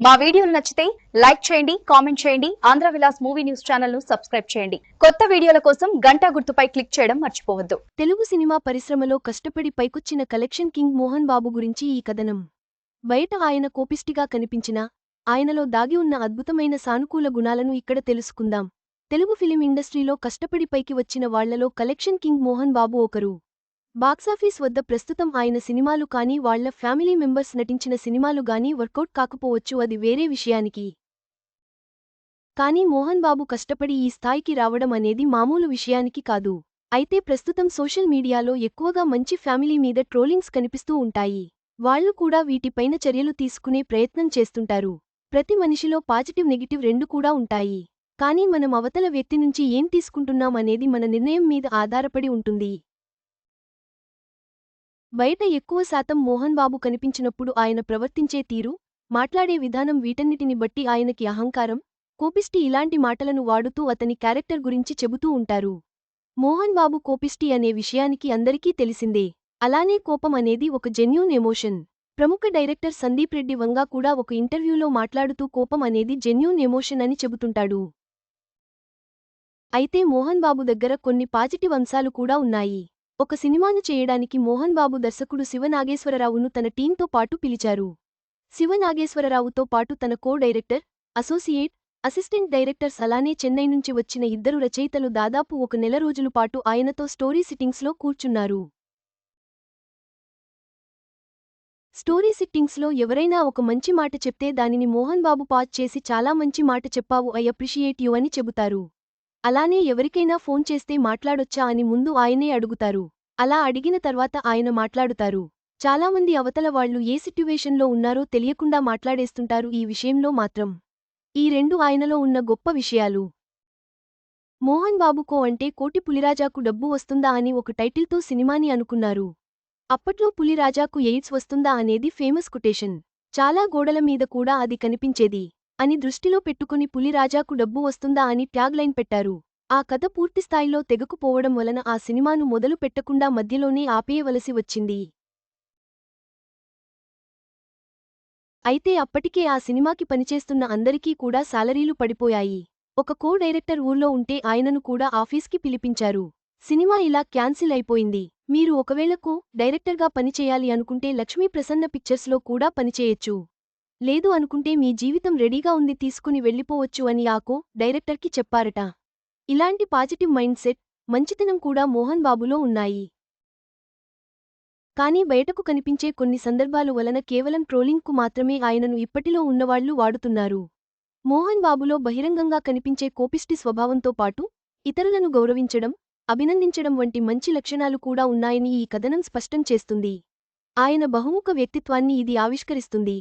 మా వీడియోలు నచ్చితే లైక్ చేయండి, కామెంట్ చేయండి. Andhra Vilas movie news channel ను సబ్స్క్రైబ్ చేయండి. కొత్త వీడియోల కోసం గంట గుర్తుపై క్లిక్ చేయడం మర్చిపోవద్దు. తెలుగు సినిమా పరిశ్రమలో కష్టపడి పైకొచ్చిన కలెక్షన్ కింగ్ మోహన్ బాబు గురించి ఈ కథనం. బయట ఆయన కోపిష్టిగా కనిపించినా ఆయనలో దాగి ఉన్న అద్భుతమైన సానుకూల గుణాలను ఇక్కడ తెలుసుకుందాం. తెలుగు ఫిలిం ఇండస్ట్రీలో కష్టపడి పైకి వచ్చిన వాళ్లలో కలెక్షన్ కింగ్ మోహన్ బాబు ఒకరు. బాక్సాఫీస్ వద్ద ప్రస్తుతం ఆయన సినిమాలు కానీ వాళ్ల ఫ్యామిలీ మెంబర్స్ నటించిన సినిమాలు గానీ వర్కౌట్ కాకపోవచ్చు, అది వేరే విషయానికి. కానీ మోహన్ బాబు కష్టపడి ఈ స్థాయికి రావడం అనేది మామూలు విషయానికి కాదు. అయితే ప్రస్తుతం సోషల్ మీడియాలో ఎక్కువగా మంచి ఫ్యామిలీ మీద ట్రోలింగ్స్ కనిపిస్తూ ఉంటాయి. వాళ్లు కూడా వీటిపైన చర్యలు తీసుకునే ప్రయత్నం చేస్తుంటారు. ప్రతి మనిషిలో పాజిటివ్ నెగిటివ్ రెండు కూడా ఉంటాయి. కానీ మనం అవతల వ్యక్తి నుంచి ఏం తీసుకుంటున్నాం అనేది మన నిర్ణయం మీద ఆధారపడి ఉంటుంది. బయట ఎక్కువ శాతం మోహన్ బాబు కనిపించినప్పుడు ఆయన ప్రవర్తించే తీరు, మాట్లాడే విధానం వీటన్నిటిని బట్టి ఆయనకి అహంకారం, కోపిష్టి ఇలాంటి మాటలను వాడుతూ అతని క్యారెక్టర్ గురించి చెబుతూ ఉంటారు. మోహన్ బాబు కోపిష్టి అనే విషయానికి అందరికీ తెలిసిందే. అలానే కోపం అనేది ఒక జెన్యూన్ ఎమోషన్. ప్రముఖ డైరెక్టర్ సందీప్ రెడ్డి వంగా కూడా ఒక ఇంటర్వ్యూలో మాట్లాడుతూ కోపం అనేది జెన్యూన్ ఎమోషన్ అని చెబుతుంటాడు. అయితే మోహన్ బాబు దగ్గర కొన్ని పాజిటివ్ అంశాలు కూడా ఉన్నాయి. ఒక సినిమాను చేయడానికి మోహన్ బాబు దర్శకుడు శివ నాగేశ్వరరావును తన టీంతో పాటు పిలిచారు. శివ నాగేశ్వరరావుతో పాటు తన co director, associate, assistant directors అలానే చెన్నై నుంచి వచ్చిన ఇద్దరు రచయితలు దాదాపు 1 నెల రోజుల పాటు ఆయనతో స్టోరీ సిట్టింగ్స్లో కూర్చున్నారు. స్టోరీ సిట్టింగ్స్లో ఎవరైనా ఒక మంచి మాట చెప్తే దానిని మోహన్ బాబు పాజ్ చేసి చాలా మంచి మాట చెప్పావు, ఐ అప్రిషియేట్ యు అని చెబుతారు. అలానే ఎవరికైనా ఫోన్ చేస్తే మాట్లాడొచ్చా అని ముందు ఆయనే అడుగుతారు. అలా అడిగిన తర్వాత ఆయన మాట్లాడుతారు. చాలామంది అవతల వాళ్లు ఏ సిట్యువేషన్లో ఉన్నారో తెలియకుండా మాట్లాడేస్తుంటారు. ఈ విషయంలో మాత్రం ఈ రెండు ఆయనలో ఉన్న గొప్ప విషయాలు. మోహన్ బాబుకో అంటే కోటి పులిరాజాకు డబ్బు వస్తుందా అని ఒక టైటిల్తో సినిమాని అనుకున్నారు. అప్పట్లో పులిరాజాకు ఎయిడ్స్ వస్తుందా అనేది ఫేమస్ కొటేషన్. చాలా గోడల మీద కూడా అది కనిపించేది అని దృష్టిలో పెట్టుకుని పులిరాజాకు డబ్బు వస్తుందా అని ట్యాగ్ లైన్ పెట్టారు. ఆ కథ పూర్తిస్థాయిలో తెగకుపోవడం వలన ఆ సినిమాను మొదలు పెట్టకుండా మధ్యలోనే ఆపేయవలసి వచ్చింది. అయితే అప్పటికే ఆ సినిమాకి పనిచేస్తున్న అందరికీ కూడా శాలరీలు పడిపోయాయి. ఒక కో డైరెక్టర్ ఊర్లో ఉంటే ఆయనను కూడా ఆఫీస్కి పిలిపించారు. సినిమా ఇలా క్యాన్సిల్ అయిపోయింది. మీరు ఒకవేళ కో డైరెక్టర్గా పనిచేయాలి అనుకుంటే లక్ష్మీ ప్రసన్న పిక్చర్స్లో కూడా పనిచేయొచ్చు. లేదు అనుకుంటే మీ జీవితం రెడీగా ఉంది, తీసుకుని వెళ్ళిపోవచ్చు అని ఆ కో డైరెక్టర్కి చెప్పారట. ఇలాంటి పాజిటివ్ మైండ్ సెట్, మంచితనం కూడా మోహన్ బాబులో ఉన్నాయి. కానీ బయటకు కనిపించే కొన్ని సందర్భాలు వలన కేవలం ట్రోలింగ్కు మాత్రమే ఆయనను ఇప్పటిలో ఉన్నవాళ్లు వాడుతున్నారు. మోహన్ బాబులో బహిరంగంగా కనిపించే కోపిష్టి స్వభావంతో పాటు ఇతరులను గౌరవించడం, అభినందించడం వంటి మంచి లక్షణాలు కూడా ఉన్నాయని ఈ కథనం స్పష్టం చేస్తుంది. ఆయన బహుముఖ వ్యక్తిత్వాన్ని ఇది ఆవిష్కరిస్తుంది.